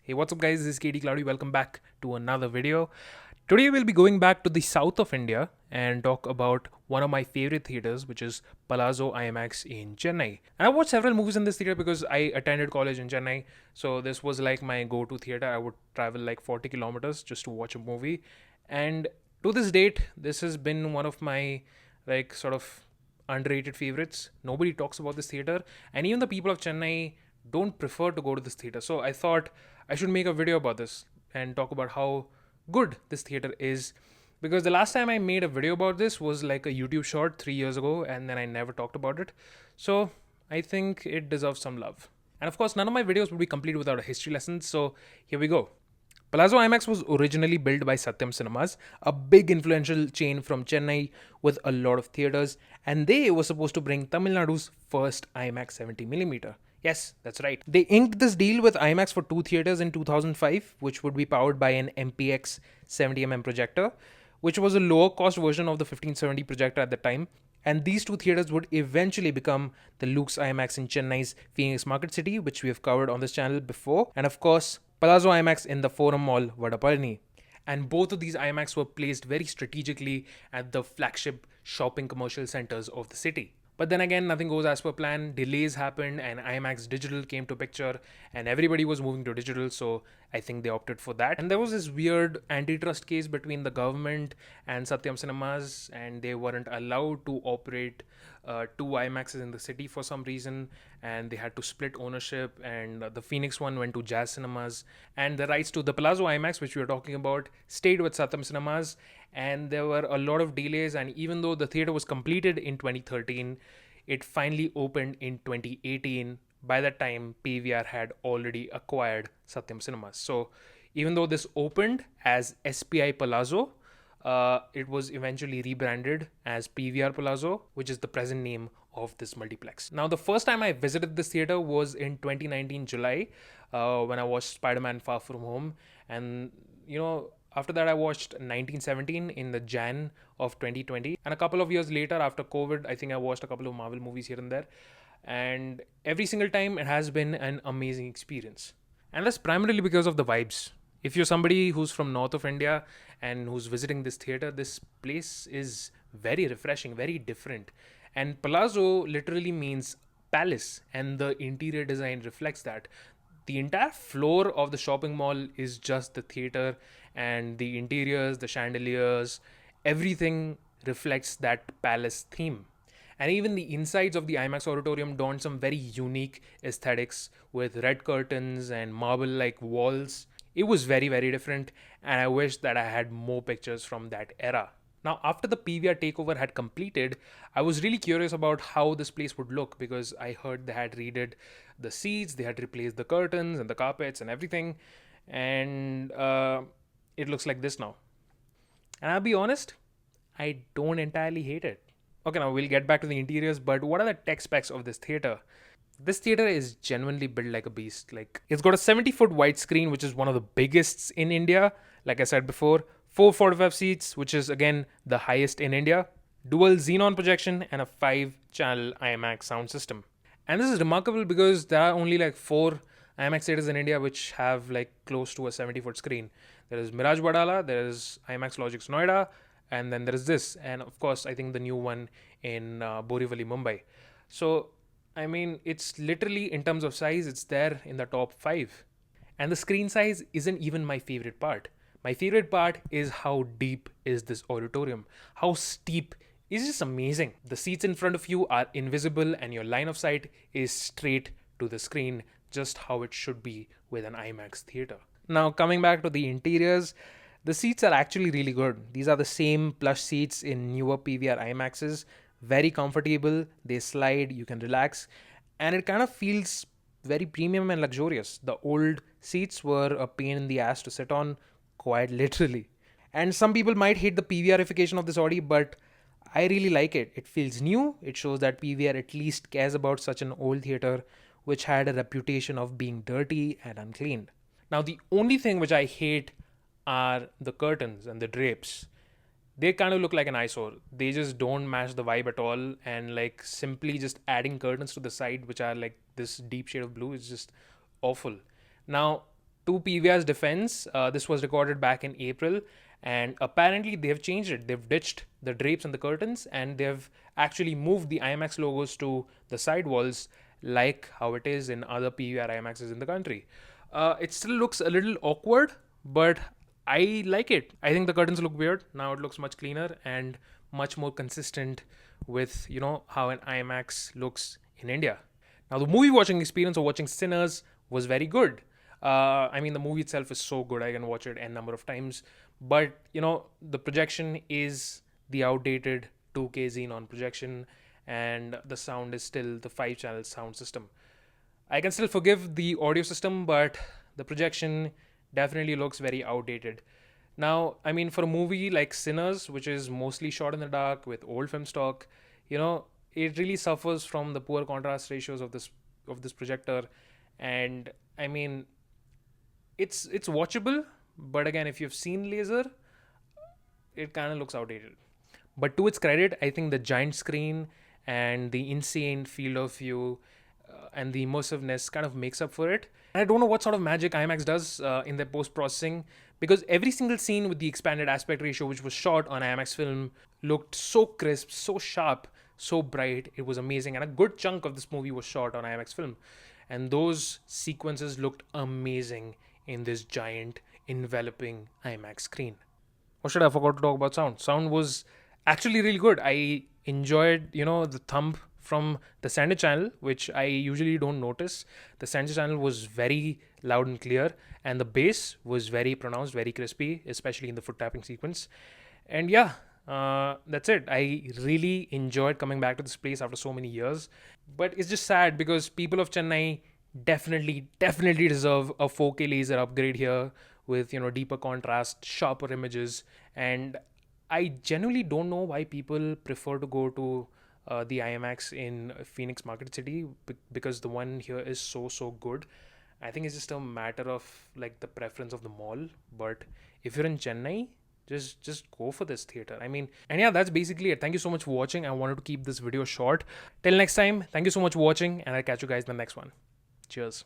Hey, what's up guys, this is KDCloudy. Welcome back to another video. Today we'll be going back to the south of India and talk about one of my favorite theaters, which is Palazzo IMAX in Chennai. And I watched several movies in this theater because I attended college in Chennai. So this was like my go-to theater. I would travel like 40 kilometers just to watch a movie. And to this date, this has been one of my like sort of underrated favorites. Nobody talks about this theater, and even the people of Chennai don't prefer to go to this theater. So I thought I should make a video about this and talk about how good this theater is, because the last time I made a video about this was like a YouTube short 3 years ago, and then I never talked about it. So I think it deserves some love. And of course, none of my videos would be complete without a history lesson, so here we go. Palazzo IMAX was originally built by Sathyam Cinemas, a big influential chain from Chennai with a lot of theaters, and they were supposed to bring Tamil Nadu's first IMAX 70mm. Yes, that's right. They inked this deal with IMAX for 2 theaters in 2005, which would be powered by an MPX 70mm projector, which was a lower cost version of the 1570 projector at the time. And these 2 theaters would eventually become the Luxe IMAX in Chennai's Phoenix Market City, which we have covered on this channel before. And of course, Palazzo IMAX in the Forum Mall, Vadapalani. And both of these IMAX were placed very strategically at the flagship shopping commercial centers of the city. But then again, nothing goes as per plan. Delays happened and IMAX Digital came to picture, and everybody was moving to digital, so I think they opted for that. And there was this weird antitrust case between the government and Satyam Cinemas, and they weren't allowed to operate 2 IMAXs in the city for some reason, and they had to split ownership, and the Phoenix one went to Jazz Cinemas, and the rights to the Palazzo IMAX, which we were talking about, stayed with Satyam Cinemas. And there were a lot of delays, and even though the theater was completed in 2013, it finally opened in 2018. By that time, PVR had already acquired Satyam Cinemas. So even though this opened as SPI Palazzo, it was eventually rebranded as PVR Palazzo, which is the present name of this multiplex. Now, the first time I visited this theater was in 2019 July, when I watched Spider-Man Far From Home. And after that, I watched 1917 in the Jan of 2020. And a couple of years later, after COVID, I think I watched a couple of Marvel movies here and there. And every single time, it has been an amazing experience. And that's primarily because of the vibes. If you're somebody who's from north of India and who's visiting this theater, this place is very refreshing, very different. And Palazzo literally means palace, and the interior design reflects that. The entire floor of the shopping mall is just the theater, and the interiors, the chandeliers, everything reflects that palace theme. And even the insides of the IMAX auditorium donned some very unique aesthetics with red curtains and marble like walls. It was very, very different, and I wish that I had more pictures from that era. Now, after the PVR takeover had completed, I was really curious about how this place would look, because I heard they had redid the seats, they had replaced the curtains and the carpets and everything, and it looks like this now. And I'll be honest, I don't entirely hate it. Okay, now we'll get back to the interiors, but what are the tech specs of this theater? This theater is genuinely built like a beast. Like, it's got a 70-foot wide screen, which is one of the biggest in India. Like I said before, 445 seats, which is again the highest in India, dual xenon projection, and a 5-channel IMAX sound system. And this is remarkable because there are only like 4 IMAX theaters in India which have like close to a 70-foot screen. There is Miraj Badala, there is IMAX Logix Noida, and then there is this, and of course I think the new one in Borivali, Mumbai. So I mean, it's literally, in terms of size, it's there in the top 5. And the screen size isn't even my favorite part. My favorite part is how deep is this auditorium. How steep is just amazing. The seats in front of you are invisible, and your line of sight is straight to the screen, just how it should be with an IMAX theater. Now, coming back to the interiors, the seats are actually really good. These are the same plush seats in newer PVR IMAXs. Very comfortable, they slide, you can relax, and it kind of feels very premium and luxurious. The old seats were a pain in the ass to sit on, quite literally. And some people might hate the PVRification of this Audi, but I really like it. It feels new. It shows that PVR at least cares about such an old theater which had a reputation of being dirty and unclean. Now, the only thing which I hate are the curtains and the drapes. They kind of look like an eyesore. They just don't match the vibe at all, and like simply just adding curtains to the side which are like this deep shade of blue is just awful. Now, To PVR's defense, this was recorded back in April, and apparently they've changed it. They've ditched the drapes and the curtains, and they've actually moved the IMAX logos to the side walls, like how it is in other PVR IMAXs in the country. It still looks a little awkward, but I like it. I think the curtains look weird. Now it looks much cleaner and much more consistent with, how an IMAX looks in India. Now, the movie watching experience of watching Sinners was very good. I mean, the movie itself is so good. I can watch it n number of times. But, the projection is the outdated 2K xenon projection, and the sound is still the 5-channel sound system. I can still forgive the audio system, but the projection definitely looks very outdated. Now, I mean, for a movie like Sinners, which is mostly shot in the dark with old film stock, it really suffers from the poor contrast ratios of this projector. And I mean, it's watchable, but again, if you've seen laser, it kind of looks outdated. But to its credit, I think the giant screen and the insane field of view and the immersiveness kind of makes up for it. And I don't know what sort of magic IMAX does in their post processing, because every single scene with the expanded aspect ratio, which was shot on IMAX film, looked so crisp, so sharp, so bright. It was amazing. And a good chunk of this movie was shot on IMAX film. And those sequences looked amazing in this giant, enveloping IMAX screen. Or should I forgot to talk about sound? Sound was actually really good. I enjoyed, the thump from the center channel, which I usually don't notice. The center channel was very loud and clear, and the bass was very pronounced, very crispy, especially in the foot tapping sequence. And yeah, that's it. I really enjoyed coming back to this place after so many years. But it's just sad because people of Chennai definitely deserve a 4K laser upgrade here with, deeper contrast, sharper images. And I genuinely don't know why people prefer to go to the IMAX in Phoenix Market City, because the one here is so good. I think it's just a matter of like the preference of the mall. But if you're in Chennai, just go for this theater. I mean, and yeah, that's basically it. Thank you so much for watching. I wanted to keep this video short. Till next time, thank you so much for watching, and I'll catch you guys in the next one. Cheers.